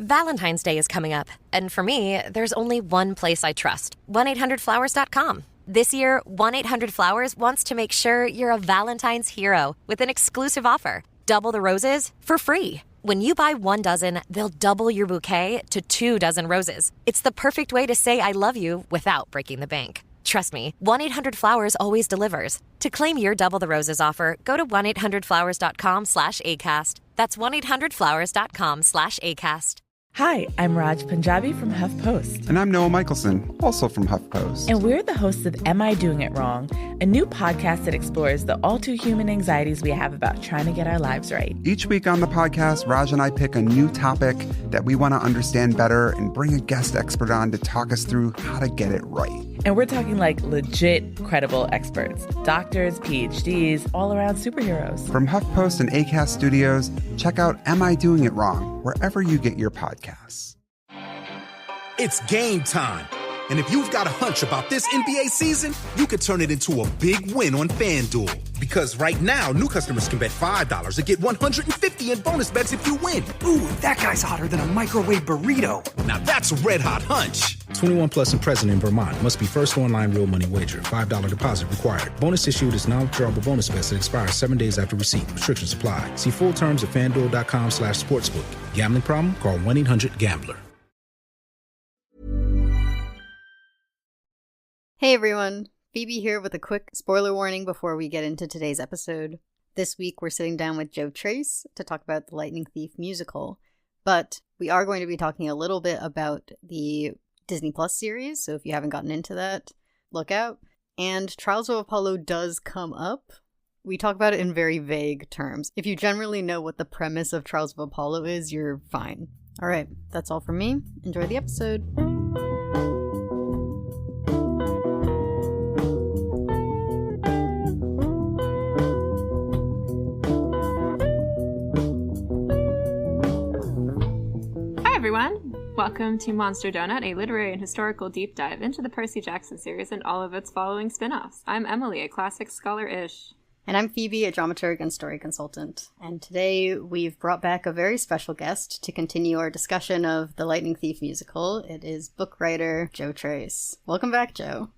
Valentine's Day is coming up, and for me, there's only one place I trust, 1-800-Flowers.com. This year, 1-800-Flowers wants to make sure you're a Valentine's hero with an exclusive offer. Double the roses for free. When you buy 1 dozen, they'll double your bouquet to 2 dozen roses. It's the perfect way to say I love you without breaking the bank. Trust me, 1-800-Flowers always delivers. To claim your Double the Roses offer, go to 1-800-Flowers.com/ACAST. That's 1-800-Flowers.com/ACAST. Hi, I'm Raj Punjabi from HuffPost. And I'm Noah Michelson, also from HuffPost. And we're the hosts of Am I Doing It Wrong?, a new podcast that explores the all-too-human anxieties we have about trying to get our lives right. Each week on the podcast, Raj and I pick a new topic that we want to understand better and bring a guest expert on to talk us through how to get it right. And we're talking like legit, credible experts. Doctors, PhDs, all-around superheroes. From HuffPost and ACAST Studios, check out Am I Doing It Wrong? Wherever you get your podcasts. It's game time. And if you've got a hunch about this NBA season, you could turn it into a big win on FanDuel. Because right now, new customers can bet $5 and get $150 in bonus bets if you win. Ooh, that guy's hotter than a microwave burrito. Now that's a red hot hunch. 21 plus and present in Vermont. Must be first online real money wager. $5 deposit required. Bonus issued is non-withdrawable bonus bets that expire 7 days after receipt. Restrictions apply. See full terms at FanDuel.com/sportsbook. Gambling problem? Call 1-800-GAMBLER. Hey everyone, Phoebe here with a quick spoiler warning before we get into today's episode. This week we're sitting down with Joe Tracz to talk about the Lightning Thief musical, but we are going to be talking a little bit about the Disney Plus series, so if you haven't gotten into that, look out. And Trials of Apollo does come up. We talk about it in very vague terms. If you generally know what the premise of Trials of Apollo is, you're fine. Alright, that's all from me. Enjoy the episode. Everyone, welcome to Monster Donut, a literary and historical deep dive into the Percy Jackson series and all of its following spin-offs. I'm Emily, a classic scholar-ish. And I'm Phoebe, a dramaturg and story consultant. And today we've brought back a very special guest to continue our discussion of the Lightning Thief musical. It is book writer Joe Tracz. Welcome back, Joe.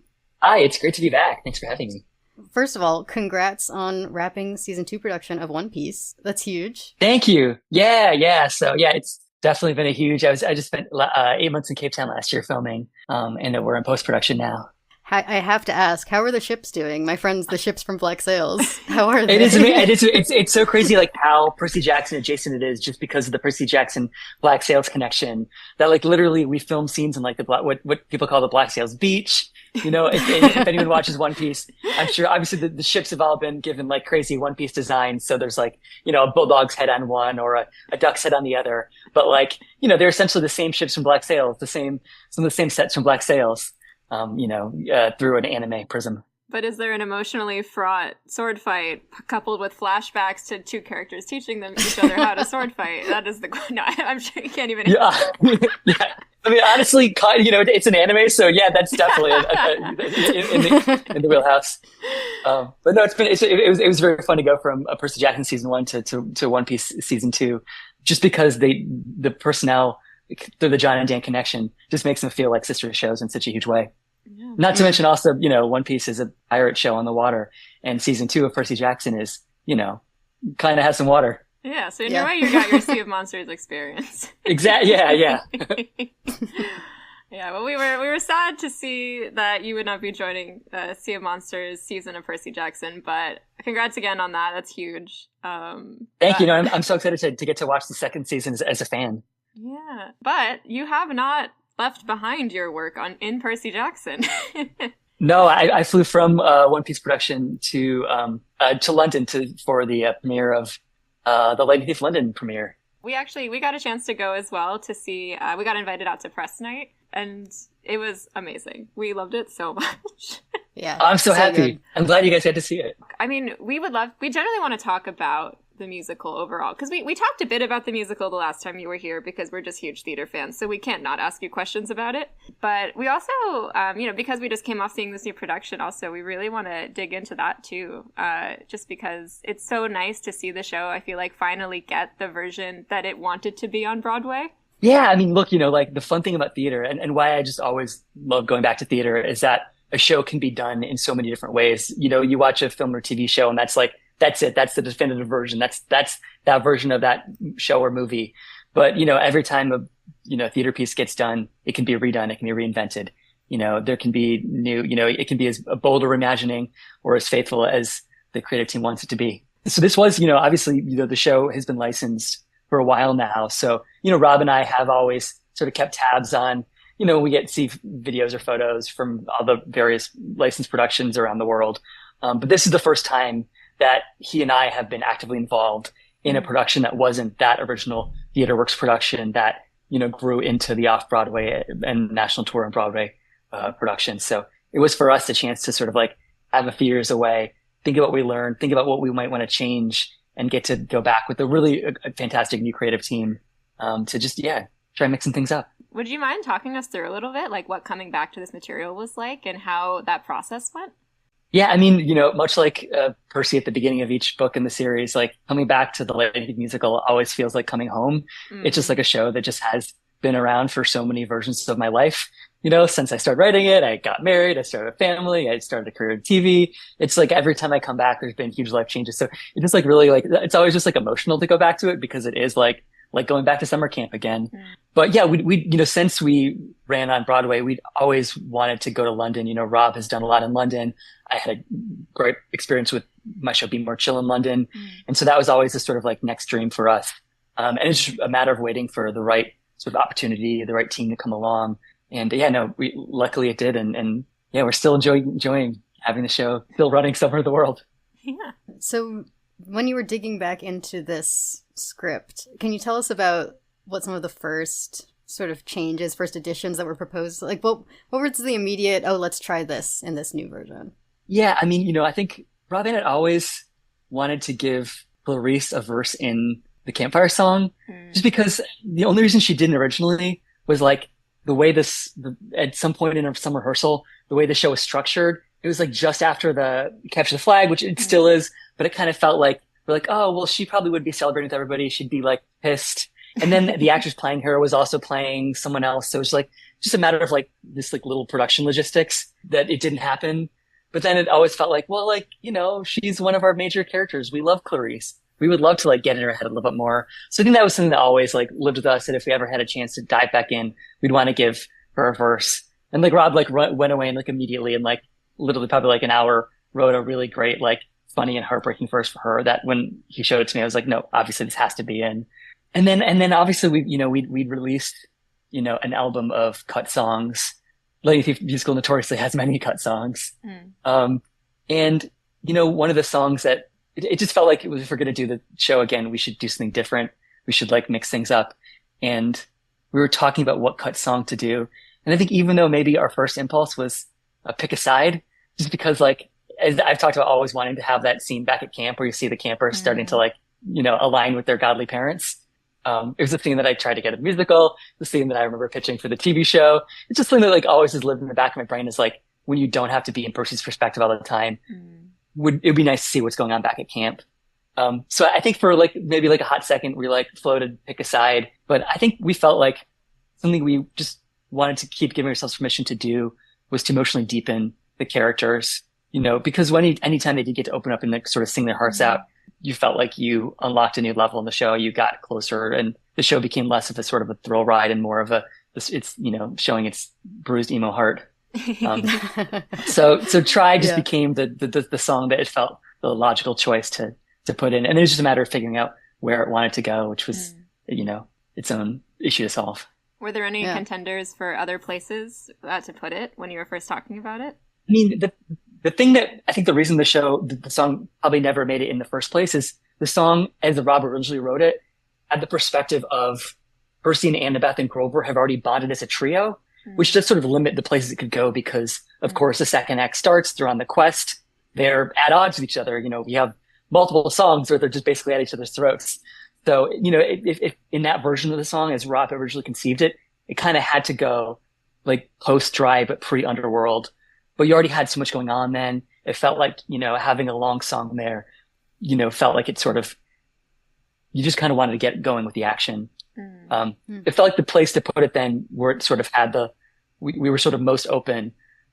Hi, it's great to be back. Thanks for having me. First of all, congrats on wrapping season 2 production of One Piece. That's huge. Thank you. Yeah. So it's definitely been a huge. I just spent 8 months in Cape Town last year filming, and we're in post-production now. I have to ask, how are the ships doing? My friends, the ships from Black Sails. How are they? It's so crazy, like how Percy Jackson adjacent it is, just because of the Percy Jackson Black Sails connection. That like literally we film scenes in like the what people call the Black Sails Beach. You know, if anyone watches One Piece, I'm sure obviously the ships have all been given like crazy One Piece designs. So there's like, you know, a bulldog's head on one or a duck's head on the other. But like, you know, they're essentially the same ships from Black Sails, some of the same sets from Black Sails, through an anime prism. But is there an emotionally fraught sword fight coupled with flashbacks to two characters teaching them each other how to sword fight? That is the no. I'm sure you can't even. Yeah. I mean, honestly, it's an anime, so yeah, that's definitely in the wheelhouse. But no, it was very fun to go from a Percy Jackson season 1 to One Piece season 2, just because the personnel through the John and Dan connection just makes them feel like sister shows in such a huge way. Yeah. Not to mention also, One Piece is a pirate show on the water, and season 2 of Percy Jackson is, kind of has some water. Yeah, so in your way, you got your Sea of Monsters experience. Exactly. Yeah. Yeah. Well, we were sad to see that you would not be joining Sea of Monsters season of Percy Jackson, but congrats again on that. That's huge. Thank you. I'm so excited to get to watch the second season as a fan. Yeah, but you have not left behind your work in Percy Jackson. No, I flew from One Piece production to London for the premiere of the Lightning Thief London premiere. We got a chance to go as well to see. We got invited out to press night, and it was amazing. We loved it so much. Yeah, I'm so happy. Good. I'm glad you guys got to see it. I mean, we generally want to talk about the musical overall, because we talked a bit about the musical the last time you were here, because we're just huge theater fans, so we can't not ask you questions about it. But we also, because we just came off seeing this new production, also we really want to dig into that too, just because it's so nice to see the show, I feel like, finally get the version that it wanted to be on Broadway. Yeah, I mean, look, like the fun thing about theater and why I just always love going back to theater is that a show can be done in so many different ways. You watch a film or TV show and that's like, that's it. That's the definitive version. That's that version of that show or movie. But, every time a theater piece gets done, it can be redone. It can be reinvented. There can be new, it can be as bold or reimagining or as faithful as the creative team wants it to be. So this was, obviously, the show has been licensed for a while now. So, Rob and I have always sort of kept tabs on, we get to see videos or photos from all the various licensed productions around the world. But this is the first time that he and I have been actively involved in a production that wasn't that original TheaterWorks production that, grew into the off-Broadway and national tour and Broadway production. So it was for us a chance to sort of like have a few years away, think about what we learned, think about what we might want to change, and get to go back with a fantastic new creative team to just, try and mix some things up. Would you mind talking us through a little bit, like what coming back to this material was like and how that process went? Yeah, I mean, much like Percy at the beginning of each book in the series, like coming back to the Lightning Thief musical always feels like coming home. It's just like a show that just has been around for so many versions of my life. Since I started writing it, I got married, I started a family, I started a career in TV. It's like every time I come back, there's been huge life changes. So it's just like really like, it's always just like emotional to go back to it because it is like going back to summer camp again. But yeah, we since we ran on Broadway, we'd always wanted to go to London. Rob has done a lot in London. I had a great experience with my show Be More Chill in London. And so that was always the sort of like next dream for us. And it's just a matter of waiting for the right sort of opportunity, the right team to come along. And luckily it did. And we're still enjoying having the show still running somewhere in the world. Yeah. So when you were digging back into this script, can you tell us about what some of the first sort of changes, first additions that were proposed? Like what was the immediate, let's try this in this new version? Yeah. I mean, I think Rob had always wanted to give Clarice a verse in the campfire song, just because the only reason she didn't originally was like the way at some point in some rehearsal, the way the show was structured, it was like just after the capture the flag, which it still is, but it kind of felt like we're like, oh, well, she probably would be celebrating with everybody. She'd be like pissed. And then the actress playing her was also playing someone else. So it's like just a matter of like this like little production logistics that it didn't happen. But then it always felt like, well, like, she's one of our major characters. We love Clarice. We would love to like get in her head a little bit more. So I think that was something that always like lived with us. And if we ever had a chance to dive back in, we'd want to give her a verse. And like Rob like went away and like immediately and like literally probably like an hour wrote a really great, like funny and heartbreaking verse for her that when he showed it to me, I was like, no, obviously this has to be in. And then obviously we'd released, an album of cut songs. Lightning Thief Musical notoriously has many cut songs. And, one of the songs that it just felt like it was, if we're going to do the show again, we should do something different. We should like mix things up. And we were talking about what cut song to do. And I think even though maybe our first impulse was pick a side, just because like, as I've talked about always wanting to have that scene back at camp where you see the campers starting to like, align with their godly parents. It was a thing that I tried to get a musical, the thing that I remember pitching for the TV show. It's just something that like always has lived in the back of my brain is like, when you don't have to be in Percy's perspective all the time, it'd be nice to see what's going on back at camp. So I think for like, maybe like a hot second, we like floated, pick a side, but I think we felt like something we just wanted to keep giving ourselves permission to do was to emotionally deepen the characters, because anytime they did get to open up and like sort of sing their hearts out, you felt like you unlocked a new level in the show. You got closer and the show became less of a sort of a thrill ride and more of it's, showing its bruised emo heart. So Try just became the song that it felt the logical choice to put in. And it was just a matter of figuring out where it wanted to go, which was, its own issue to solve. Were there any contenders for other places to put it when you were first talking about it? I mean, the thing that I think the reason the song probably never made it in the first place is the song, as Rob originally wrote it, had the perspective of Percy and Annabeth and Grover have already bonded as a trio, which does sort of limit the places it could go because, of course, the second act starts, they're on the quest, they're at odds with each other. We have multiple songs where they're just basically at each other's throats. So, if in that version of the song, as Rob originally conceived it, it kind of had to go like post-Dry, but pre-Underworld. But you already had so much going on then. It felt like, having a long song there, felt like it sort of, you just kind of wanted to get going with the action. It felt like the place to put it then, where it sort of had we were sort of most open,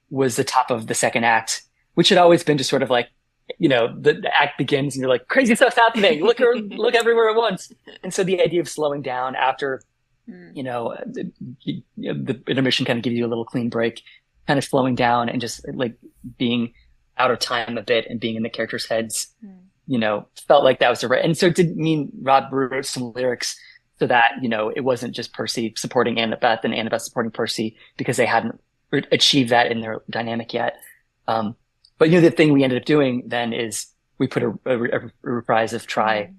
was the top of the second act, which had always been just sort of like, the act begins and you're like, crazy stuff's happening. Look everywhere at once. And so the idea of slowing down after, the intermission kind of gives you a little clean break, kind of slowing down and just like being out of time a bit and being in the characters' heads, felt like that was the right. And so it didn't mean Rob wrote some lyrics so that, it wasn't just Percy supporting Annabeth and Annabeth supporting Percy, because they hadn't achieved that in their dynamic yet. But the thing we ended up doing then is we put a reprise of Try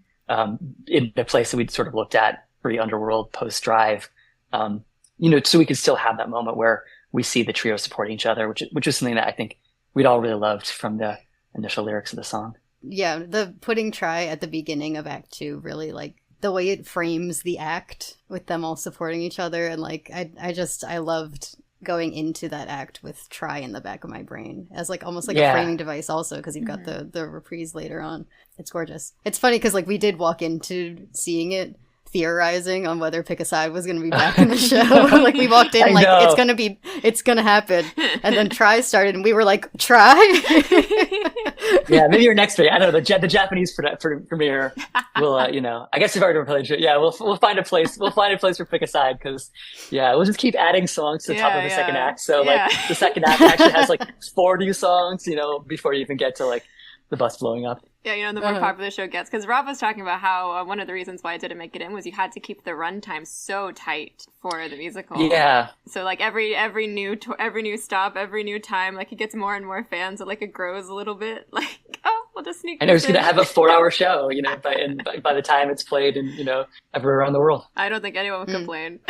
in the place that we'd sort of looked at pre-Underworld, post-Drive, so we could still have that moment where we see the trio supporting each other, which is something that I think we'd all really loved from the initial lyrics of the song. Yeah, the putting Try at the beginning of Act 2 really, like, the way it frames the act with them all supporting each other, and like I loved going into that act with Try in the back of my brain as like almost like a framing device also, because you've got the reprise later on. It's gorgeous. It's funny because like we did walk into seeing it theorizing on whether Pick a Side was going to be back in the show. Like we walked in like it's going to happen, and then Try started and we were like, Try. Yeah, maybe your next video. I don't know, the Japanese premiere will, I guess we've already played it. Yeah, we'll find a place. We'll find a place for Pick a Side, because, we'll just keep adding songs to the top of the second act. So, like, the second act actually has, like, 4 new songs, before you even get to, like, the bus blowing up. Yeah, the more popular the show gets. Because Rob was talking about how one of the reasons why it didn't make it in was you had to keep the runtime so tight for the musical. Yeah. So like every new stop, every new time, like it gets more and more fans. Like it grows a little bit. Like, we'll just sneak. I know it's going to have a 4-hour show. By the time it's played and everywhere around the world. I don't think anyone would complain.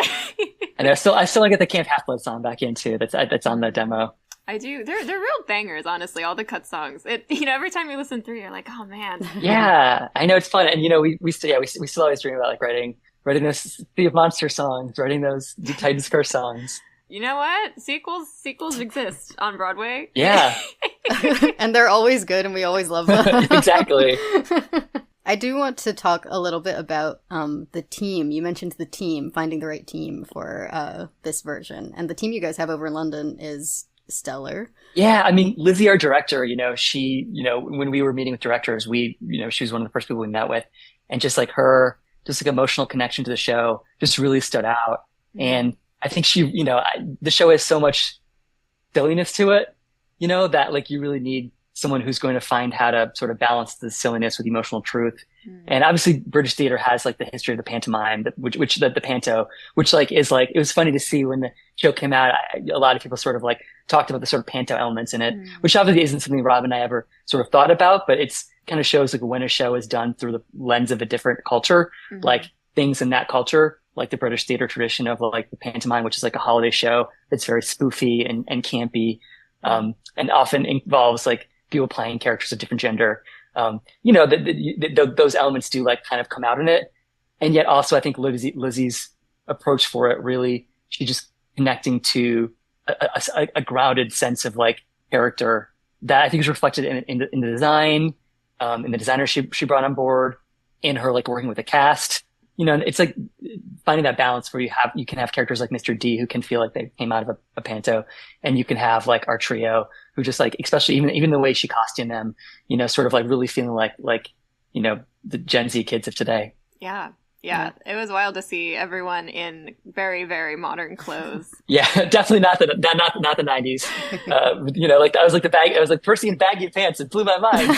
And I still want to get the Camp Half-Blood song back in too. That's on the demo. I do. They're real bangers, honestly. All the cut songs. Every time you listen through, you're like, oh man. Yeah, I know, it's fun, and we still always dream about like writing those Sea of Monster songs, writing those Titan's Curse songs. You know what? Sequels exist on Broadway. Yeah, and they're always good, and we always love them. Exactly. I do want to talk a little bit about the team. You mentioned the team, finding the right team for this version, and the team you guys have over in London is stellar. Yeah, I mean, Lizzie, our director, she, when we were meeting with directors, she was one of the first people we met with, and just like her, just like emotional connection to the show just really stood out. And I think she, the show has so much silliness to it, that like you really need someone who's going to find how to sort of balance the silliness with emotional truth. And obviously British theater has like the history of the pantomime, which the panto, which like is like, it was funny to see when the show came out. A lot of people sort of like talked about the sort of panto elements in it, which obviously isn't something Rob and I ever sort of thought about, but it's kind of shows like when a show is done through the lens of a different culture, like things in that culture, like the British theater tradition of like the pantomime, which is like a holiday show that's very spoofy and campy, and often involves like people playing characters of different gender. Those elements do like kind of come out in it. And yet also I think Lizzie's approach for it really, she's just connecting to a grounded sense of like character that I think is reflected in the design, in the designer she brought on board, in her like working with the cast. It's like finding that balance where you can have characters like Mr. D who can feel like they came out of a panto, and you can have like our trio who just like, especially even the way she costumed them, sort of like really feeling like the Gen Z kids of today. Yeah. Yeah, it was wild to see everyone in very, very modern clothes. Yeah, definitely not the 90s. Like that was like I was like Percy in baggy pants. It blew my mind.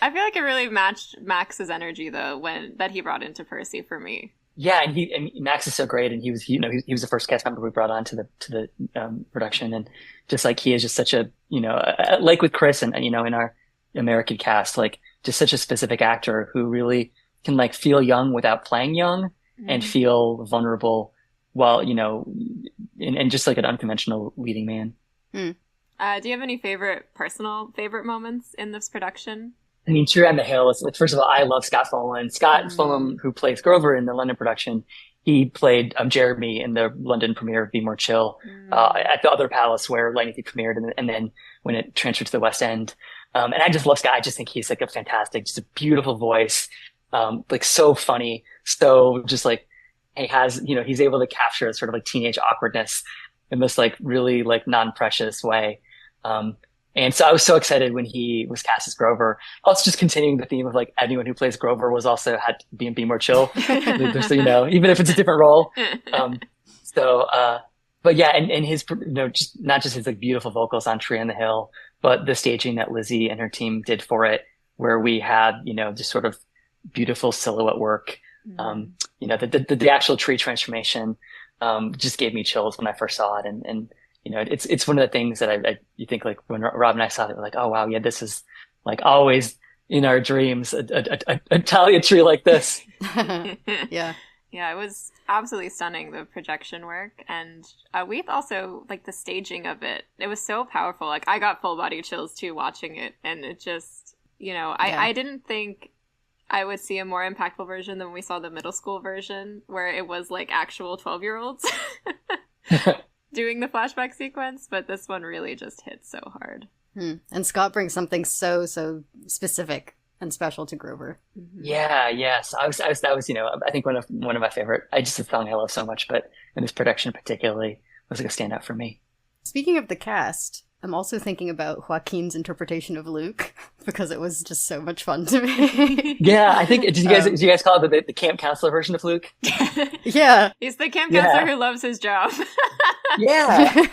I feel like it really matched Max's energy though that he brought into Percy for me. Yeah, and Max is so great, and he was he was the first cast member we brought on to the production, and just like he is just such a like with Chris and in our American cast, like just such a specific actor who really can like feel young without playing young, and feel vulnerable while and just like an unconventional leading man. Do you have any personal favorite moments in this production? I mean, True on the Hill is like, first of all, I love Scott Fulham. Scott Fulham, who plays Grover in the London production, he played Jeremy in the London premiere of Be More Chill at the other palace where Lightning Thief premiered, and then when it transferred to the West End. And I just love Scott. I just think he's like a fantastic, just a beautiful voice, like so funny, so just like he has, he's able to capture sort of like teenage awkwardness in this like really like non-precious way. And so I was so excited when he was cast as Grover. Also just continuing the theme of like anyone who plays Grover was also had to be more chill. So, even if it's a different role. But yeah, and his, just not just his like beautiful vocals on Tree on the Hill, but the staging that Lizzie and her team did for it, where we had, just sort of beautiful silhouette work. The actual tree transformation, just gave me chills when I first saw it. And it's one of the things that you think like when Rob and I saw it, we're like, oh wow, yeah, this is like always in our dreams, a Talia tree like this. Yeah. Yeah, it was absolutely stunning, the projection work. And we also, like, the staging of it. It was so powerful. Like, I got full body chills, too, watching it. And it just, I didn't think I would see a more impactful version than when we saw the middle school version, where it was, like, actual 12-year-olds doing the flashback sequence. But this one really just hit so hard. And Scott brings something so specific and special to Grover. Yeah, yes. I was that was, I think one of my favorite, just a song I love so much, but in this production particularly was like a standout for me. Speaking of the cast, I'm also thinking about Joaquin's interpretation of Luke because it was just so much fun to me. Yeah, I think, did you guys call it the camp counselor version of Luke? Yeah. He's the camp counselor who loves his job. Yeah.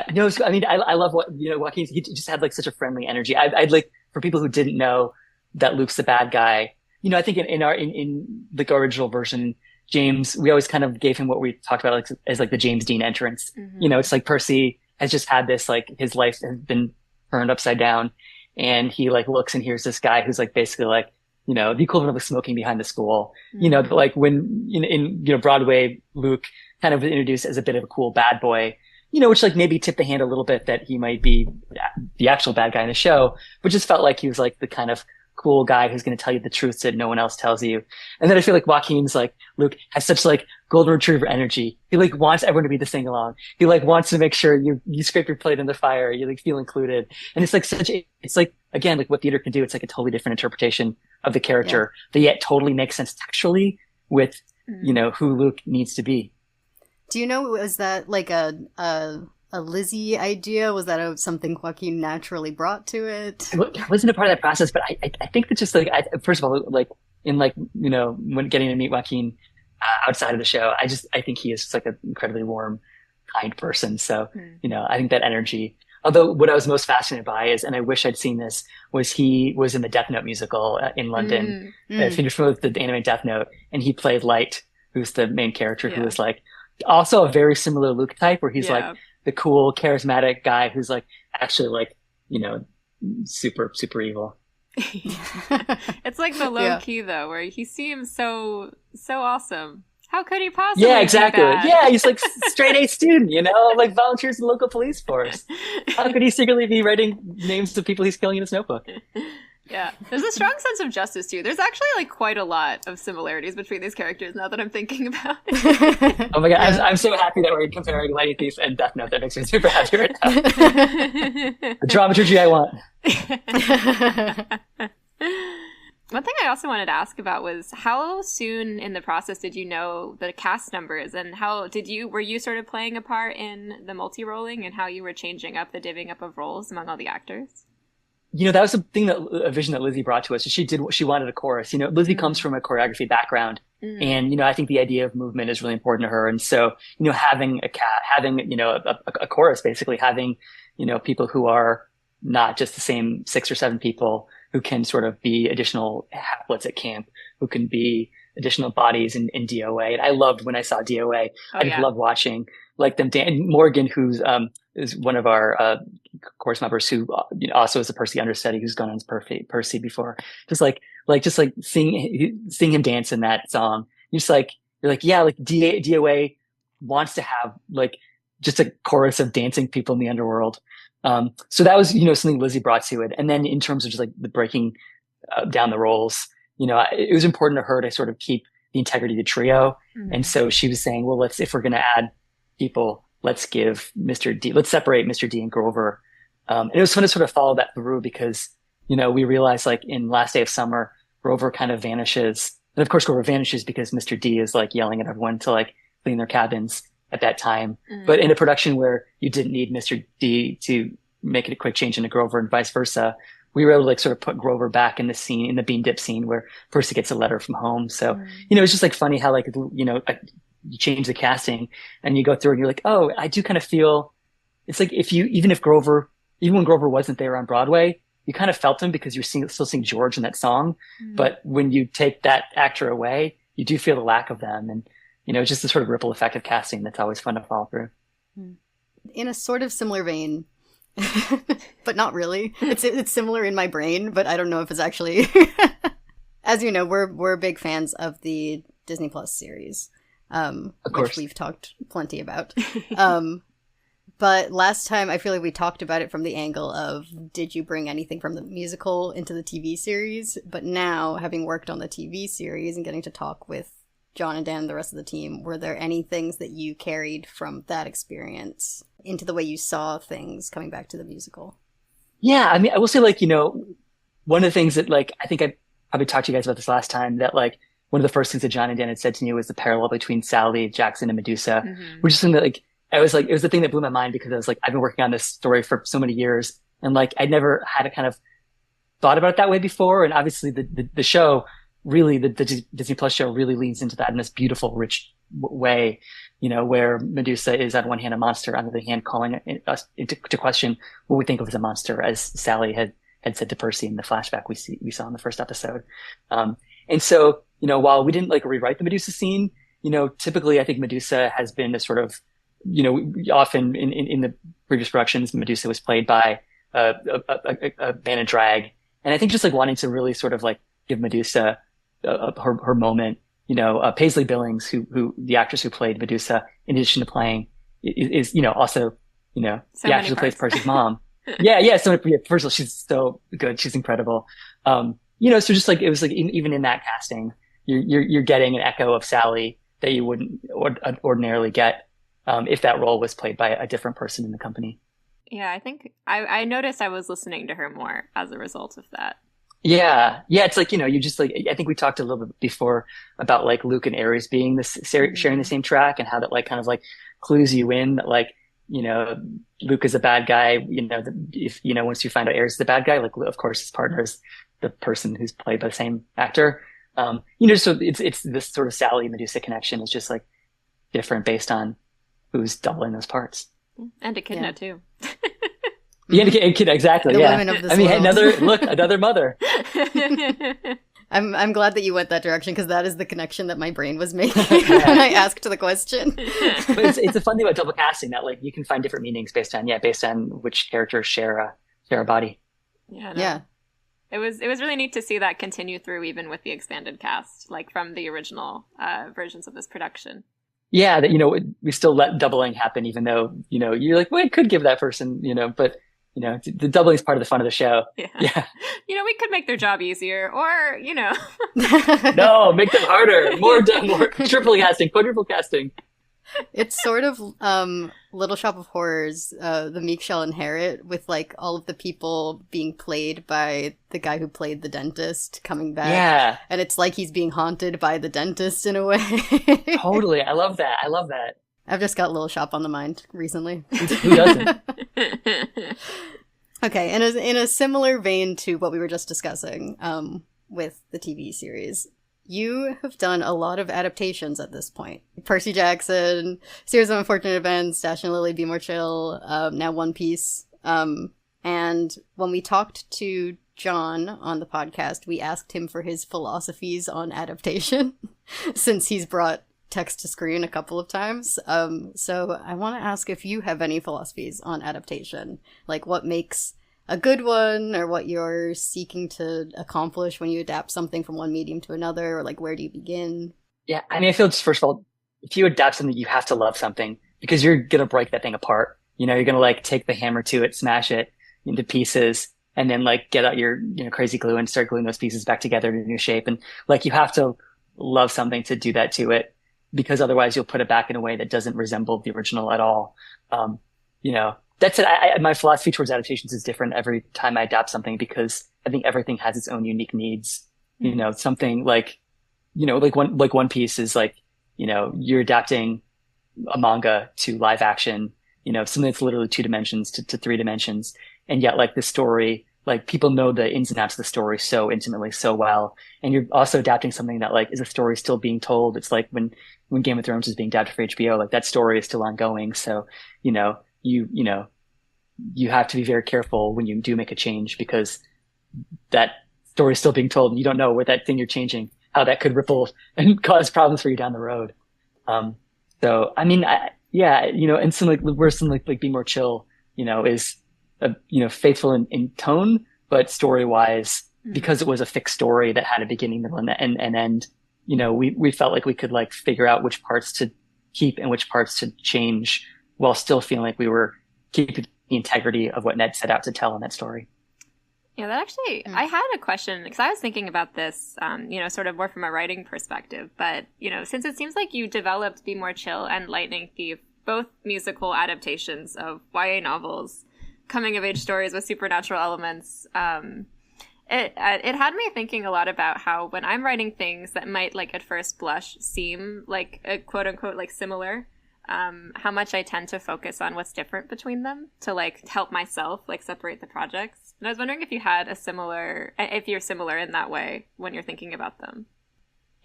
I love what, Joaquin, he just had like such a friendly energy. I'd like, for people who didn't know that Luke's the bad guy, I think in the original version, James, we always kind of gave him what we talked about as like the James Dean entrance. It's like Percy has just had this, like his life has been turned upside down, and he like looks and hears this guy who's like basically like, the equivalent of like smoking behind the school. Like when in Broadway, Luke kind of introduced as a bit of a cool bad boy, which like maybe tipped the hand a little bit that he might be the actual bad guy in the show, but just felt like he was like the kind of cool guy who's going to tell you the truth that no one else tells you. And then I feel like Joaquin's like, Luke has such like golden retriever energy. He like wants everyone to be the sing along. He like wants to make sure you scrape your plate in the fire. You like feel included. And it's like it's like, again, like what theater can do. It's like a totally different interpretation of the character that yet totally makes sense textually with, who Luke needs to be. Do you know, was that like a Lizzie idea? Was that something Joaquin naturally brought to it? I wasn't a part of that process, but I think that just like, first of all, like in like, when getting to meet Joaquin outside of the show, I think he is just like an incredibly warm, kind person. So, I think that energy, although what I was most fascinated by is, and I wish I'd seen this, was he was in the Death Note musical in London. If you're familiar with the anime Death Note, and he played Light, who's the main character, who is like also a very similar Luke type, where he's like the cool, charismatic guy who's like actually like, super, super evil. It's like the low key though, where he seems so awesome. How could he possibly? Yeah, exactly. Be bad? Yeah, he's like straight A student, like volunteers in the local police force. How could he secretly be writing names of people he's killing in his notebook? Yeah, there's a strong sense of justice too. There's actually like quite a lot of similarities between these characters now that I'm thinking about it. Oh my god, I'm so happy that we're comparing Lightning Thief and Death Note. That makes me super happy right now. The dramaturgy I want. One thing I also wanted to ask about was how soon in the process did you know the cast numbers, and were you sort of playing a part in the multi-rolling and how you were changing up the divvying up of roles among all the actors? That was a vision that Lizzie brought to us. She wanted a chorus. Lizzie comes from a choreography background, and I think the idea of movement is really important to her. And so, having a chorus, basically having people who are not just the same 6 or 7 people who can sort of be additional haplets at camp, who can be additional bodies in DOA. And I loved when I saw DOA. I loved watching like them. Dan Morgan, who's is one of our chorus members, who also is a Percy understudy, who's gone on as Percy before. Just seeing him dance in that song. You're like, yeah, like DOA wants to have like just a chorus of dancing people in the underworld. So that was something Lizzie brought to it. And then in terms of just like the breaking down the roles, it was important to her to sort of keep the integrity of the trio. And so she was saying, well, if we're going to add people, let's separate Mr. D and Grover. And it was fun to sort of follow that through because, we realized like in Last Day of Summer, Grover kind of vanishes And of course, Grover vanishes because Mr. D is like yelling at everyone to like clean their cabins at that time. But in a production where you didn't need Mr. D to make it a quick change into Grover and vice versa, we were able to like sort of put Grover back in the scene, in the bean dip scene where Percy gets a letter from home. So, it's just like funny how like, you change the casting and you go through and you're like, oh, I do kind of feel it's like even when Grover wasn't there on Broadway, you kind of felt him because you're still seeing George in that song. But when you take that actor away, you do feel the lack of them. And, it's just the sort of ripple effect of casting that's always fun to follow through. In a sort of similar vein, but not really. It's similar in my brain, but I don't know if it's actually. As you know, we're big fans of the Disney Plus series, which we've talked plenty about. But last time, I feel like we talked about it from the angle of, did you bring anything from the musical into the TV series? But now, having worked on the TV series and getting to talk with John and Dan and the rest of the team, were there any things that you carried from that experience into the way you saw things coming back to the musical? Yeah, I mean, I will say, like, one of the things that, like, I think I probably talked to you guys about this last time, that, like, one of the first things that John and Dan had said to me was the parallel between Sally, Jackson, and Medusa, which is something that, like, it was the thing that blew my mind, because I was like, I've been working on this story for so many years, and like, I never had a kind of thought about it that way before. And obviously the show really, the Disney Plus show really leans into that in this beautiful, rich way, where Medusa is on one hand a monster, on the other hand calling us into question what we think of as a monster, as Sally had said to Percy in the flashback we saw in the first episode. And so, while we didn't like rewrite the Medusa scene, typically I think Medusa has been a sort of, often in the previous productions, Medusa was played by a man in drag. And I think just like wanting to really sort of like give Medusa her moment, Paisley Billings, who the actress who played Medusa, in addition to playing, is also, the actress who plays Percy's mom. Yeah. So first of all, she's so good. She's incredible. So just like, it was like, even in that casting, you're getting an echo of Sally that you wouldn't ordinarily get if that role was played by a different person in the company. Yeah, I think I noticed I was listening to her more as a result of that. Yeah. It's like, you just like, I think we talked a little bit before about like Luke and Ares being sharing the same track, and how that like kind of like clues you in that like, Luke is a bad guy, if, once you find out Ares is the bad guy, like, of course his partner is the person who's played by the same actor. So it's this sort of Sally Medusa connection is just like different based on who's doubling those parts. And Echidna too. Yeah, Echidna, exactly. The yeah. women of this world. another mother. I'm glad that you went that direction, because that is the connection that my brain was making when I asked the question. But it's a fun thing about double casting, that like you can find different meanings based on which characters share a body. Yeah. It was really neat to see that continue through, even with the expanded cast, like from the original versions of this production. Yeah, that we still let doubling happen, even though you're like, well, it could give that person, but the doubling is part of the fun of the show. Yeah. We could make their job easier, or No, make them harder. More triple casting, quadruple casting. It's sort of Little Shop of Horrors, The Meek Shall Inherit, with like all of the people being played by the guy who played the dentist coming back. Yeah. And it's like he's being haunted by the dentist in a way. Totally. I love that. I've just got Little Shop on the mind recently. Who doesn't? Okay, and in a similar vein to what we were just discussing with the TV series, you have done a lot of adaptations at this point. Percy Jackson, Series of Unfortunate Events, Dash and Lily, Be More Chill, now One Piece. And when we talked to John on the podcast, we asked him for his philosophies on adaptation, since he's brought text to screen a couple of times. So I want to ask if you have any philosophies on adaptation, like what makes a good one, or what you're seeking to accomplish when you adapt something from one medium to another, or like where do you begin? Yeah, I mean, I feel just, first of all, if you adapt something, you have to love something, because you're gonna break that thing apart. You're gonna like take the hammer to it, smash it into pieces, and then like get out your crazy glue and start gluing those pieces back together in a new shape. And like you have to love something to do that to it, because otherwise you'll put it back in a way that doesn't resemble the original at all. That's it. My philosophy towards adaptations is different every time I adapt something, because I think everything has its own unique needs. Something like, like One Piece is like, you're adapting a manga to live action, something that's literally 2 dimensions to 3 dimensions. And yet like the story, like people know the ins and outs of the story so intimately, so well. And you're also adapting something that like is a story still being told. It's like when Game of Thrones is being adapted for HBO, like that story is still ongoing. So, you have to be very careful when you do make a change, because that story is still being told and you don't know what that thing you're changing, how that could ripple and cause problems for you down the road. So, I mean, and something like, where something like Be More Chill, is, faithful in tone, but story wise, because it was a fixed story that had a beginning, middle, and end, we felt like we could like figure out which parts to keep and which parts to change while still feeling like we were keeping the integrity of what Ned set out to tell in that story. Yeah, that actually, I had a question, because I was thinking about this, sort of more from a writing perspective. But, since it seems like you developed Be More Chill and Lightning Thief, both musical adaptations of YA novels, coming of age stories with supernatural elements, it had me thinking a lot about how when I'm writing things that might, like, at first blush seem like a quote unquote, like, similar, how much I tend to focus on what's different between them to like help myself like separate the projects. And I was wondering if you had if you're similar in that way when you're thinking about them.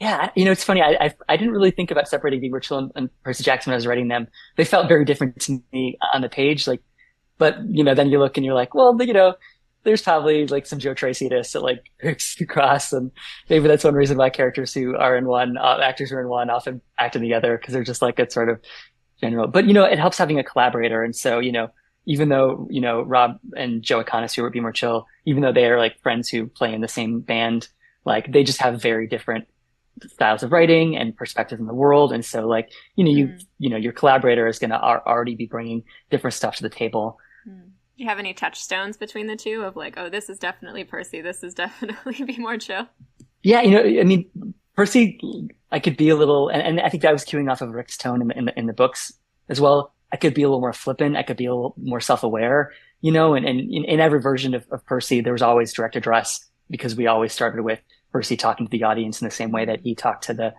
Yeah, it's funny. I didn't really think about separating Be More Chill and Percy Jackson when I was writing them. They felt very different to me on the page. Like, but then you look and you're like, well, there's probably like some Joe Tracy-ness that like hooks across, and maybe that's one reason why characters who are in one, actors who are in one, often act in the other, because they're just like a sort of general. But it helps having a collaborator, and so even though Rob and Joe Econis, who were at Be More Chill, even though they are like friends who play in the same band, like they just have very different styles of writing and perspectives in the world, and so like your collaborator is going to already be bringing different stuff to the table. Do you have any touchstones between the two of like, oh, this is definitely Percy, this is definitely Be More Chill? Yeah, I mean, Percy, I could be a little, and I think that was cueing off of Rick's tone in the books as well. I could be a little more flippant. I could be a little more self-aware, and in every version of Percy, there was always direct address, because we always started with Percy talking to the audience in the same way that he talked to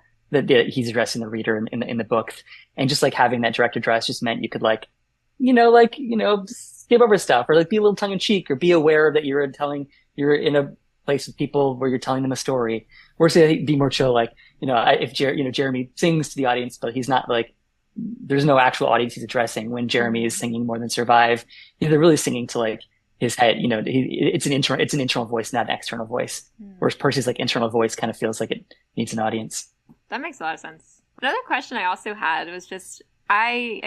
he's addressing the reader in the book. And just like having that direct address just meant you could skip over stuff, or like be a little tongue in cheek, or be aware that you're in a place with people where you're telling them a story. Whereas Be More Chill, like, if Jeremy sings to the audience, but he's not like, there's no actual audience he's addressing. When Jeremy is singing More Than Survive, they're really singing to like his head, it's an internal voice, not an external voice. Whereas Percy's like internal voice kind of feels like it needs an audience. That makes a lot of sense. Another question I also had was just, I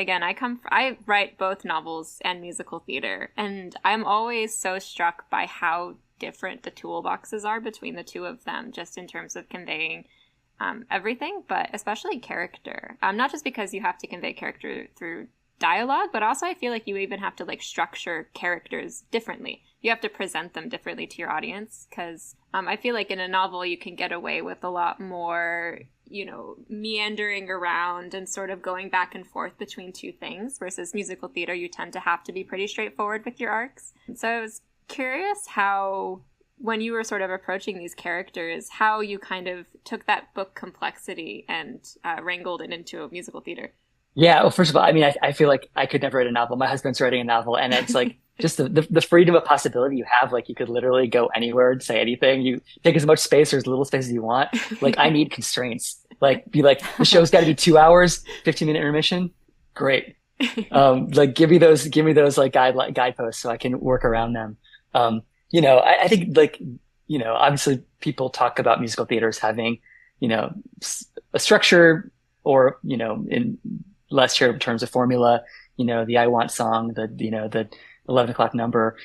write both novels and musical theater, and I'm always so struck by how different the toolboxes are between the two of them, just in terms of conveying everything, but especially character. Not just because you have to convey character through dialogue, but also I feel like you even have to like structure characters differently. You have to present them differently to your audience, because I feel like in a novel you can get away with a lot more, meandering around and sort of going back and forth between two things, versus musical theater, you tend to have to be pretty straightforward with your arcs. So I was curious how, when you were sort of approaching these characters, how you kind of took that book complexity and wrangled it into a musical theater. Yeah, well, first of all, I mean, I feel like I could never write a novel. My husband's writing a novel, and it's like just the freedom of possibility you have. Like, you could literally go anywhere and say anything. You take as much space or as little space as you want. Like, I need constraints. Like, be like, the show's got to be 2 hours, 15-minute intermission. Great. Like, give me those like guideposts so I can work around them. I think like, obviously people talk about musical theaters having, a structure, or, in less charitable terms, a formula, the I Want song, the 11 o'clock number,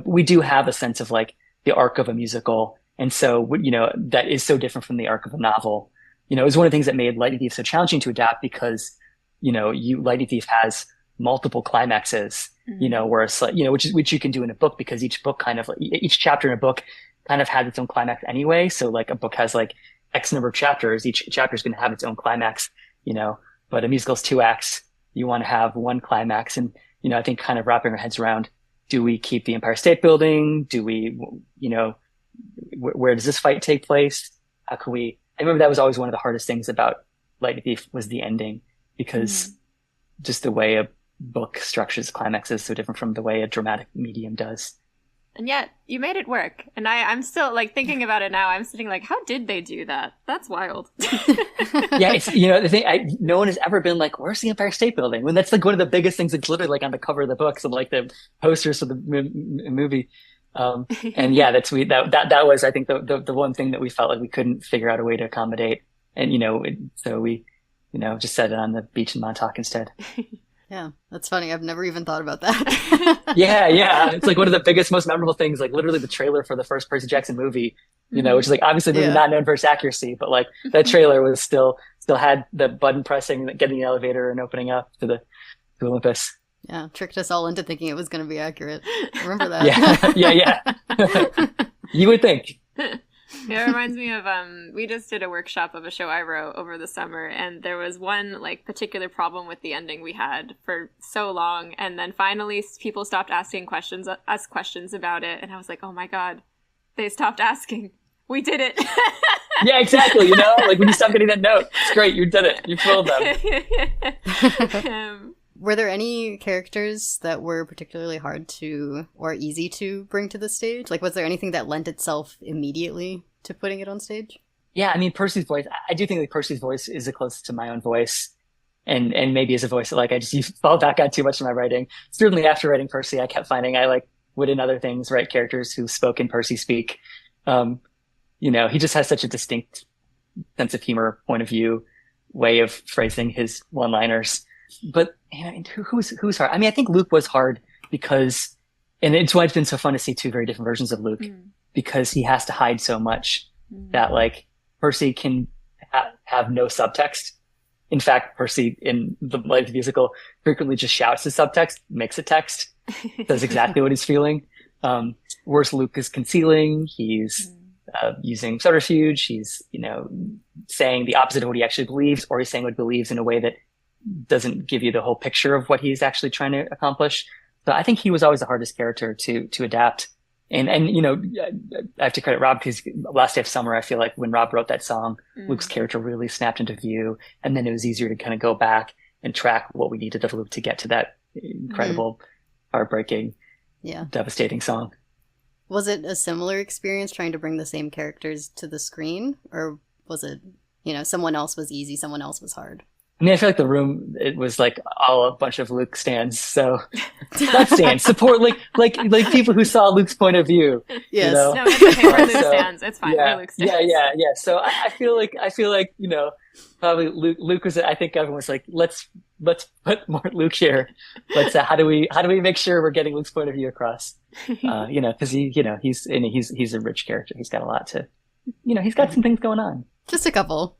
we do have a sense of like the arc of a musical. And so, that is so different from the arc of a novel. It was one of the things that made Lightning Thief so challenging to adapt, because, Lightning Thief has multiple climaxes, whereas, which you can do in a book, because each chapter in a book kind of has its own climax anyway. So like a book has like X number of chapters, each chapter is going to have its own climax, but a musical's 2 acts. You want to have one climax. And, I think kind of wrapping our heads around, do we keep the Empire State Building? Do we, where does this fight take place? How can we I remember that was always one of the hardest things about Lightning Thief was the ending, because just the way a book structures climaxes is so different from the way a dramatic medium does. And yet you made it work. And I'm still like thinking about it now. I'm sitting like, how did they do that? That's wild. Yeah, it's, the thing, no one has ever been like, where's the Empire State Building? When that's like one of the biggest things. It's literally like on the cover of the books and like the posters for the movie. And yeah, that was, I think, the one thing that we felt like we couldn't figure out a way to accommodate. And, so we, just set it on the beach in Montauk instead. Yeah, that's funny. I've never even thought about that. Yeah. It's like one of the biggest, most memorable things, like literally the trailer for the first Percy Jackson movie, which is like obviously maybe not known for its accuracy, but like that trailer was still had the button pressing, getting the elevator and opening up to Olympus. Yeah, tricked us all into thinking it was going to be accurate. Remember that? Yeah. You would think. It reminds me of we just did a workshop of a show I wrote over the summer, and there was one like particular problem with the ending we had for so long, and then finally people stopped asking questions about it, and I was like, oh my god, they stopped asking. We did it. Yeah, exactly. Like when you stop getting that note, it's great. You did it. You fooled them. Were there any characters that were particularly hard to or easy to bring to the stage? Like, was there anything that lent itself immediately to putting it on stage? Yeah, I mean, Percy's voice, I do think like Percy's voice is the closest to my own voice. And maybe as a voice that like I just fall back on too much in my writing. Certainly after writing Percy, I kept finding I like would in other things write characters who spoke in Percy speak. He just has such a distinct sense of humor, point of view, way of phrasing his one-liners. But who's hard? I mean, I think Luke was hard because, and it's why it's been so fun to see two very different versions of Luke, because he has to hide so much that like Percy can have no subtext. In fact, Percy in the Lightning Musical frequently just shouts the subtext, makes a text, says exactly what he's feeling. Whereas Luke is concealing, he's using subterfuge, he's saying the opposite of what he actually believes, or he's saying what he believes in a way that doesn't give you the whole picture of what he's actually trying to accomplish. So I think he was always the hardest character to adapt. And I have to credit Rob, because Last Day of Summer, I feel like when Rob wrote that song, Luke's character really snapped into view, and then it was easier to kind of go back and track what we needed of Luke to get to that incredible, heartbreaking, devastating song. Was it a similar experience trying to bring the same characters to the screen, or was it, someone else was easy, someone else was hard? I mean, I feel like the room, it was like all a bunch of Luke stands. So not stands, support like people who saw Luke's point of view. Yes. No, it's okay. We're Luke stands. It's fine. Yeah, We're Luke stands. Yeah. So I feel like, probably Luke was, I think everyone was like, let's put more Luke here. How do we make sure we're getting Luke's point of view across? Cause he's a rich character. He's got a lot to, he's got some things going on. Just a couple.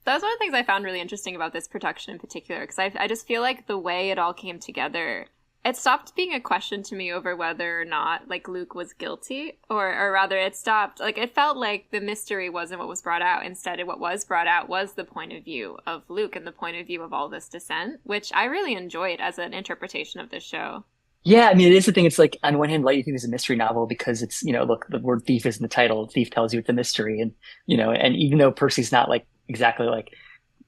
That was one of the things I found really interesting about this production in particular, because I just feel like the way it all came together, it stopped being a question to me over whether or not, like, Luke was guilty, or rather it stopped, like, it felt like the mystery wasn't what was brought out. Instead, what was brought out was the point of view of Luke and the point of view of all this descent, which I really enjoyed as an interpretation of this show. Yeah, I mean, it is the thing. It's like, on one hand, Lightning Thief is a mystery novel because it's, look, the word thief is in the title. Thief tells you it's a mystery. And, and even though Percy's not like exactly like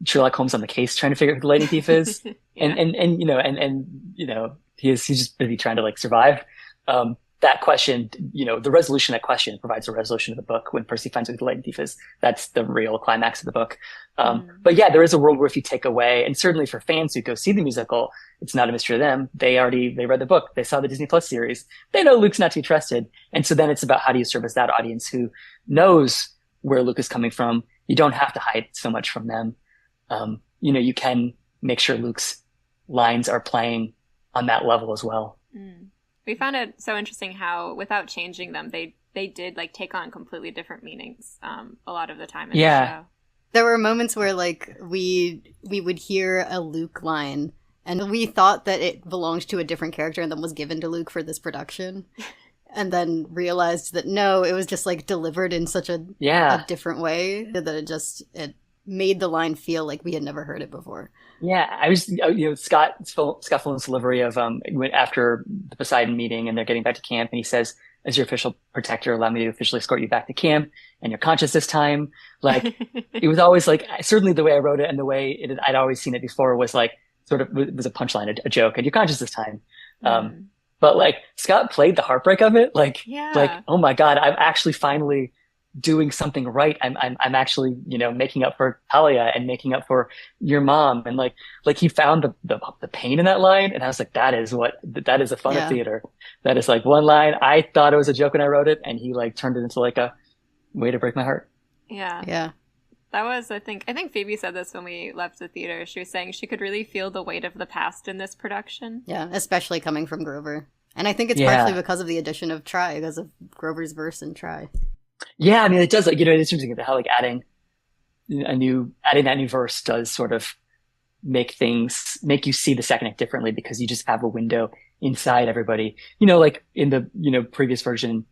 Sherlock Holmes on the case trying to figure out who the Lightning Thief is, he's just busy trying to like survive. That question, the resolution of that question provides a resolution of the book when Percy finds out who the Lightning Thief is. That's the real climax of the book. But yeah, there is a world where if you take away, and certainly for fans who go see the musical, it's not a mystery to them. They read the book. They saw the Disney Plus series. They know Luke's not to be trusted. And so then it's about how do you service that audience who knows where Luke is coming from. You don't have to hide so much from them. You can make sure Luke's lines are playing on that level as well. We found it so interesting how, without changing them, they did like take on completely different meanings a lot of the time in the show. There were moments where like we would hear a Luke line and we thought that it belonged to a different character and then was given to Luke for this production. And then realized that no, it was just like delivered in such a different way that it made the line feel like we had never heard it before. Yeah, I was, Scott Fullen's delivery of after the Poseidon meeting and they're getting back to camp, and he says, as your official protector, allow me to officially escort you back to camp, and you're conscious this time. Like, it was always like, certainly the way I wrote it and the way I'd always seen it before was like, sort of, it was a punchline, a joke, and you're conscious this time. But like, Scott played the heartbreak of it. Like, oh my God, I'm actually finally doing something right. I'm actually, making up for Talia and making up for your mom. And like he found the pain in that line. And I was like, that is the fun of theater. That is like one line. I thought it was a joke when I wrote it, and he like turned it into like a way to break my heart. Yeah. Yeah. That was, I think Phoebe said this when we left the theater. She was saying she could really feel the weight of the past in this production. Yeah, especially coming from Grover. And I think it's partially because of the addition of Try, because of Grover's verse in Try. Yeah, I mean, it does, like, it's interesting how like adding that new verse does sort of make you see the second act differently, because you just have a window inside everybody. Like in the, previous version,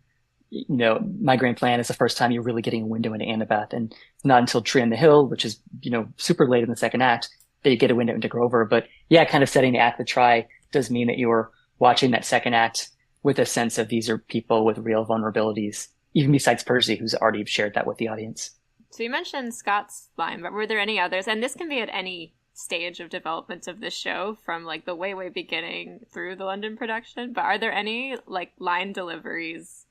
My Grand Plan is the first time you're really getting a window into Annabeth, and it's not until Tree on the Hill, which is, super late in the second act, that you get a window into Grover. But yeah, kind of setting the act with Try does mean that you're watching that second act with a sense of these are people with real vulnerabilities, even besides Percy, who's already shared that with the audience. So you mentioned Scott's line, but were there any others? And this can be at any stage of development of this show, from like the way beginning through the London production. But are there any like line deliveries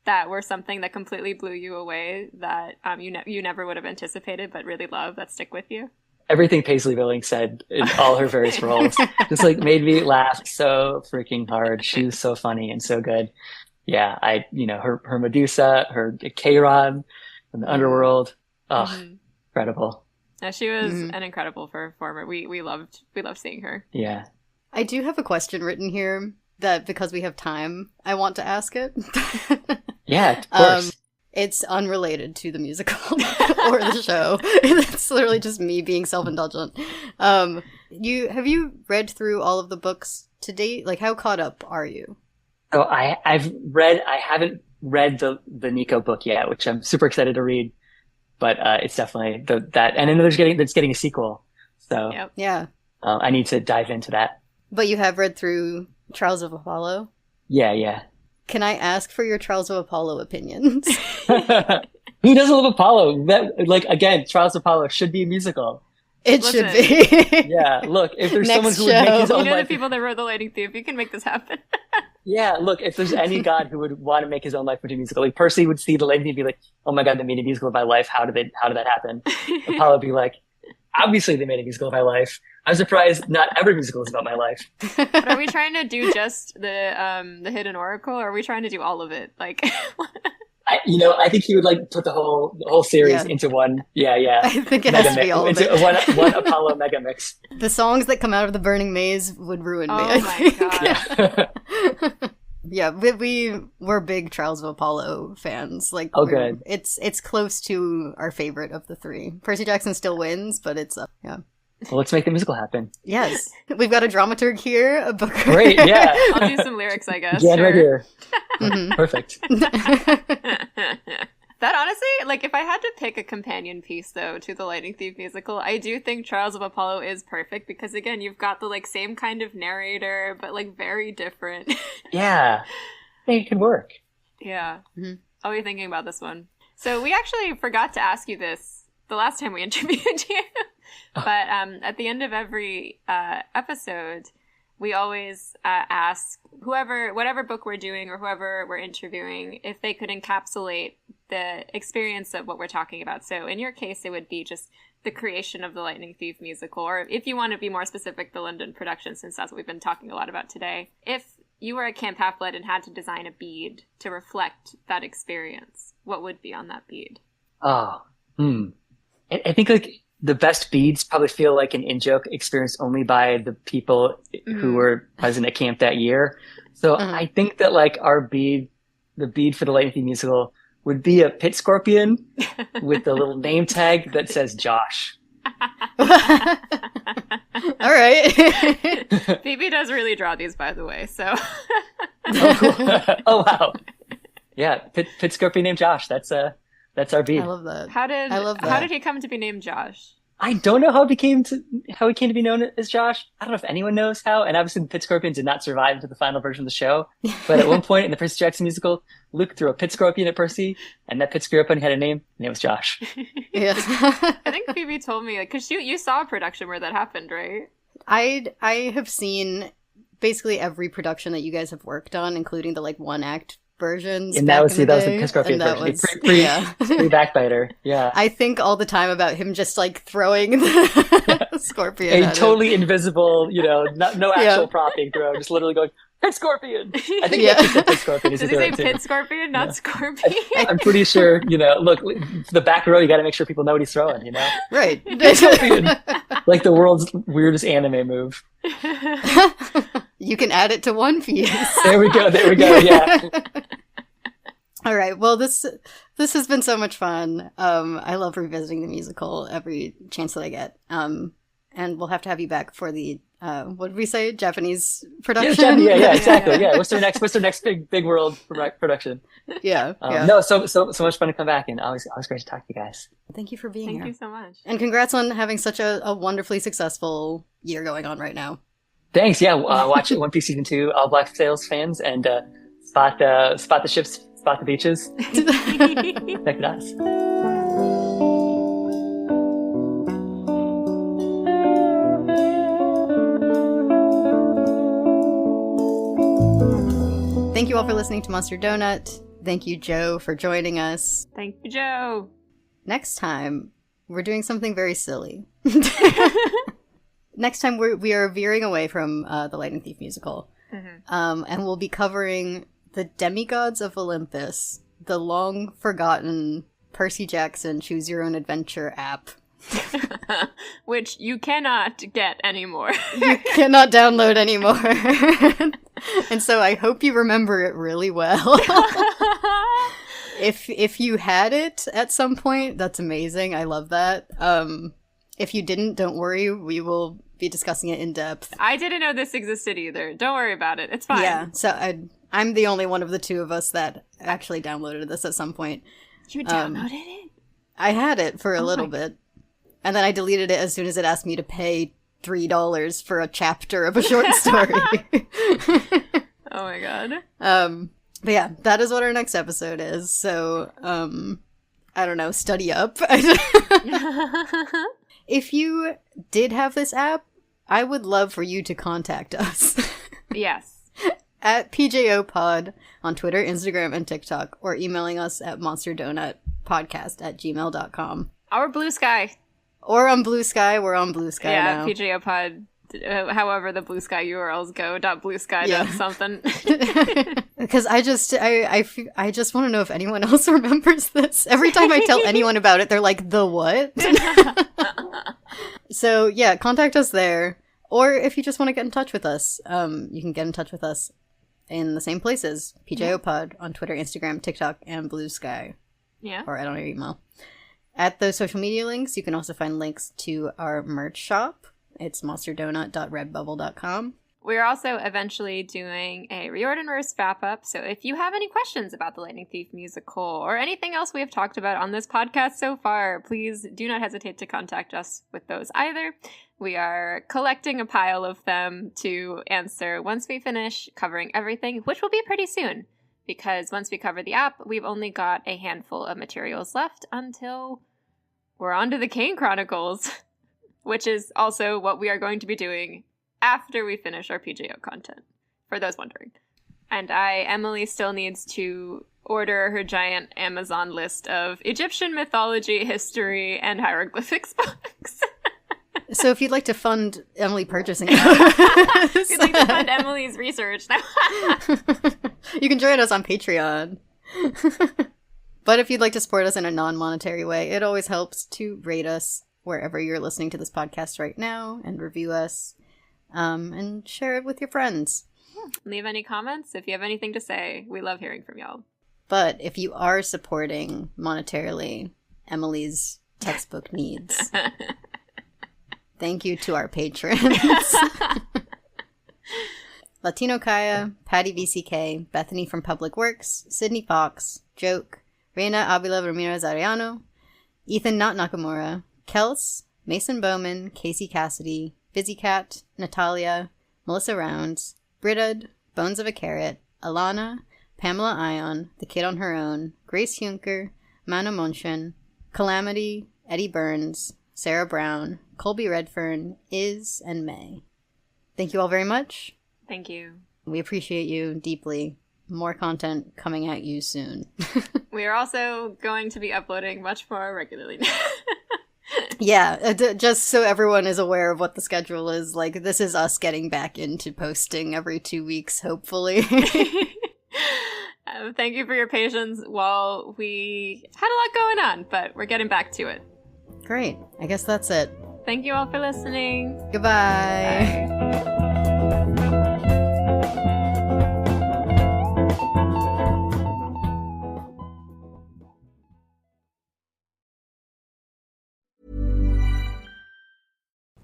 that were something that completely blew you away, that you never would have anticipated but really love, that stick with you? Everything Paisley Billings said in all her various roles just like made me laugh so freaking hard. She was so funny and so good. Yeah, her Medusa, her Chiron from the underworld. Oh, incredible. Yeah, she was an incredible performer. We loved seeing her. Yeah. I do have a question written here that, because we have time, I want to ask it. Yeah, of course. It's unrelated to the musical or the show. It's literally just me being self-indulgent. Have you read through all of the books to date? Like, how caught up are you? Oh, I haven't read the Nico book yet, which I'm super excited to read. But it's definitely that, and then it's getting a sequel. So yeah, I need to dive into that. But you have read through Trials of Apollo? Yeah. Can I ask for your Trials of Apollo opinions? Who doesn't love Apollo? Again, Trials of Apollo should be a musical. It should be. Yeah, look, if there's someone who would make his own life... the people that wrote The Lightning Thief, you can make this happen. Yeah, look, if there's any god who would want to make his own life into a musical, like Percy would see The Lightning Thief and be like, oh my God, they made a musical of my life. How did that happen? Apollo would be like, obviously they made a musical of my life. I'm surprised not every musical is about my life. But are we trying to do just the Hidden Oracle, or are we trying to do all of it? Like, I think he would like put the whole series into one. Yeah. I think it has to be all of it. One Apollo mega mix. The songs that come out of the Burning Maze would ruin me. Oh my God. Yeah, we were big Trials of Apollo fans. Like, good. It's close to our favorite of the three. Percy Jackson still wins, but it's yeah. Well, let's make the musical happen. Yes, we've got a dramaturg here, a booker. Great, yeah. I'll do some lyrics, I guess. Yeah, right here. Perfect. That honestly, like, if I had to pick a companion piece, though, to the Lightning Thief musical, I do think Trials of Apollo is perfect, because, again, you've got the, like, same kind of narrator, but, like, very different. Yeah. I think it could work. Yeah. I'll be thinking about this one. So we actually forgot to ask you this the last time we interviewed you. But at the end of every episode, we always ask whatever book we're doing or whoever we're interviewing, if they could encapsulate the experience of what we're talking about. So in your case, it would be just the creation of the Lightning Thief musical, or if you want to be more specific, the London production, since that's what we've been talking a lot about today. If you were a Camp Half-Blood and had to design a bead to reflect that experience, what would be on that bead? I think like the best beads probably feel like an in-joke experienced only by the people who were present at camp that year. So I think that like the bead for the Lightning Thief musical would be a pit scorpion with the little name tag that says Josh. All right. Phoebe does really draw these, by the way, so. Oh, cool. Oh, wow. Yeah, pit scorpion named Josh. That's our bead. I love that. How did he come to be named Josh? I don't know how he came to be known as Josh. I don't know if anyone knows how. And obviously, the Pit Scorpion did not survive to the final version of the show. But at one point in the Percy Jackson musical, Luke threw a Pit Scorpion at Percy, and that Pit Scorpion had a name, and it was Josh. Yeah. I think Phoebe told me, like, because you saw a production where that happened, right? I have seen basically every production that you guys have worked on, including the like one act versions. And that was the Pit Scorpion version. Pre backbiter. Yeah. I think all the time about him just like throwing the scorpion. A totally invisible, no actual prop being thrown, just literally going, Pit Scorpion! I think he actually said Pit Scorpion. Did he say Pit Scorpion, not Scorpion? I'm pretty sure, look, the back row, you gotta make sure people know what he's throwing, Right. Pit Scorpion! Like the world's weirdest anime move. You can add it to One Piece. There we go, yeah. All right, well, this has been so much fun. I love revisiting the musical every chance that I get. And we'll have to have you back for the what did we say? Japanese production? Yeah, exactly. Yeah. What's their next big world production? Yeah. No, so much fun to come back, and always great to talk to you guys. Thank you for being here. Thank you so much. And congrats on having such a wonderfully successful year going on right now. Thanks. Yeah. Watch One Piece season 2, all Black Sails fans, and spot the ships, spot the beaches. Connect us. Thank you all for listening to Monster Donut. Thank you, Joe, for joining us. Thank you, Joe. Next time, we're doing something very silly. Next time, we are veering away from the Lightning Thief musical. Mm-hmm. And we'll be covering the Demigods of Olympus, the long-forgotten Percy Jackson Choose Your Own Adventure app. Which you cannot get anymore. You cannot download anymore. And so I hope you remember it really well. If you had it at some point, that's amazing. I love that. If you didn't, don't worry. We will be discussing it in depth. I didn't know this existed either. Don't worry about it. It's fine. Yeah, so I'm the only one of the two of us that actually downloaded this at some point. You downloaded it? I had it for a little bit. And then I deleted it as soon as it asked me to pay $3 for a chapter of a short story. Oh my god. But yeah, that is what our next episode is. So, I don't know, study up. If you did have this app, I would love for you to contact us. Yes. At PJOPod on Twitter, Instagram, and TikTok, or emailing us at monsterdonutpodcast@gmail.com. Our Blue Sky. Or on Blue Sky. We're on Blue Sky now. Yeah, PJOPod, however the Blue Sky URLs go, .bluesky something. Because I just want to know if anyone else remembers this. Every time I tell anyone about it, they're like, the what? So yeah, contact us there. Or if you just want to get in touch with us, you can get in touch with us in the same places. PJOPod on Twitter, Instagram, TikTok, and Blue Sky. Yeah. Or I don't know your email. At those social media links, you can also find links to our merch shop. It's monsterdonut.redbubble.com. We're also eventually doing a Reorder and Roast wrap-up, so if you have any questions about the Lightning Thief musical or anything else we have talked about on this podcast so far, please do not hesitate to contact us with those either. We are collecting a pile of them to answer once we finish covering everything, which will be pretty soon. Because once we cover the app, we've only got a handful of materials left until we're on to the Kane Chronicles, which is also what we are going to be doing after we finish our PJO content, for those wondering. And Emily still needs to order her giant Amazon list of Egyptian mythology, history, and hieroglyphics books. So if you'd like to fund Emily purchasing if you'd like to fund Emily's research, you can join us on Patreon. But if you'd like to support us in a non-monetary way, it always helps to rate us wherever you're listening to this podcast right now and review us and share it with your friends. Leave any comments if you have anything to say. We love hearing from y'all. But if you are supporting monetarily Emily's textbook needs, thank you to our patrons. Latino Kaya, Patty VCK, Bethany from Public Works, Sydney Fox, Joke, Reina Avila Ramirez Ariano, Ethan Not Nakamura, Kels, Mason Bowman, Casey Cassidy, Fizzy Cat, Natalia, Melissa Rounds, Brittad, Bones of a Carrot, Alana, Pamela Ion, The Kid on Her Own, Grace Hunker, Mana Monshin, Calamity, Eddie Burns, Sarah Brown, Colby Redfern, Iz, and May. Thank you all very much. Thank you. We appreciate you deeply. More content coming at you soon. We are also going to be uploading much more regularly. Yeah, just so everyone is aware of what the schedule is. Like, this is us getting back into posting every 2 weeks, hopefully. Thank you for your patience while we had a lot going on, but we're getting back to it. Great. I guess that's it. Thank you all for listening. Goodbye. Bye.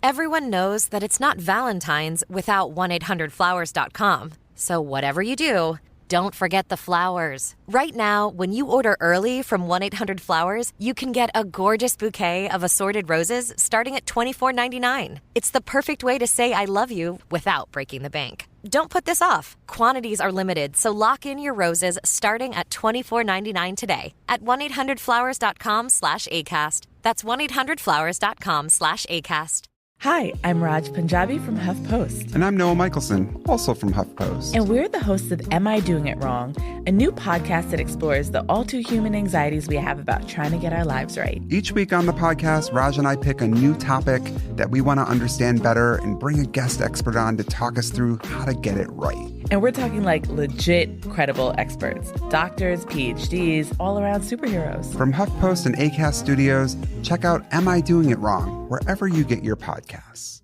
Everyone knows that it's not Valentine's without 1-800-Flowers.com. So whatever you do, don't forget the flowers. Right now, when you order early from 1-800-Flowers, you can get a gorgeous bouquet of assorted roses starting at $24.99. It's the perfect way to say I love you without breaking the bank. Don't put this off. Quantities are limited, so lock in your roses starting at $24.99 today at 1-800-Flowers.com/ACAST. That's 1-800-Flowers.com/ACAST. Hi, I'm Raj Punjabi from HuffPost. And I'm Noah Michelson, also from HuffPost. And we're the hosts of Am I Doing It Wrong?, a new podcast that explores the all-too-human anxieties we have about trying to get our lives right. Each week on the podcast, Raj and I pick a new topic that we want to understand better and bring a guest expert on to talk us through how to get it right. And we're talking like legit, credible experts. Doctors, PhDs, all-around superheroes. From HuffPost and ACAST Studios, check out Am I Doing It Wrong? Wherever you get your podcasts.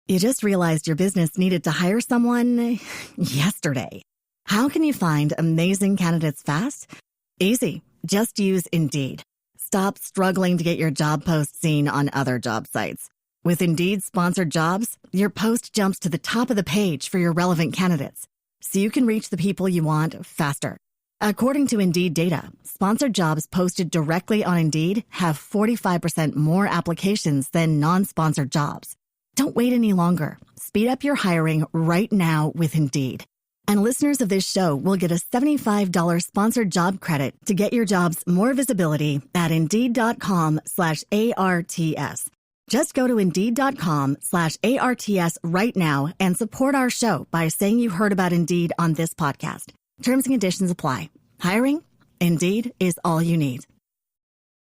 You just realized your business needed to hire someone yesterday. How can you find amazing candidates fast? Easy. Just use Indeed. Stop struggling to get your job post seen on other job sites. With Indeed sponsored jobs, your post jumps to the top of the page for your relevant candidates, so you can reach the people you want faster. According to Indeed data, sponsored jobs posted directly on Indeed have 45% more applications than non-sponsored jobs. Don't wait any longer. Speed up your hiring right now with Indeed. And listeners of this show will get a $75 sponsored job credit to get your jobs more visibility at Indeed.com/ARTS. Just go to Indeed.com/ARTS right now and support our show by saying you heard about Indeed on this podcast. Terms and conditions apply. Hiring? Indeed is all you need.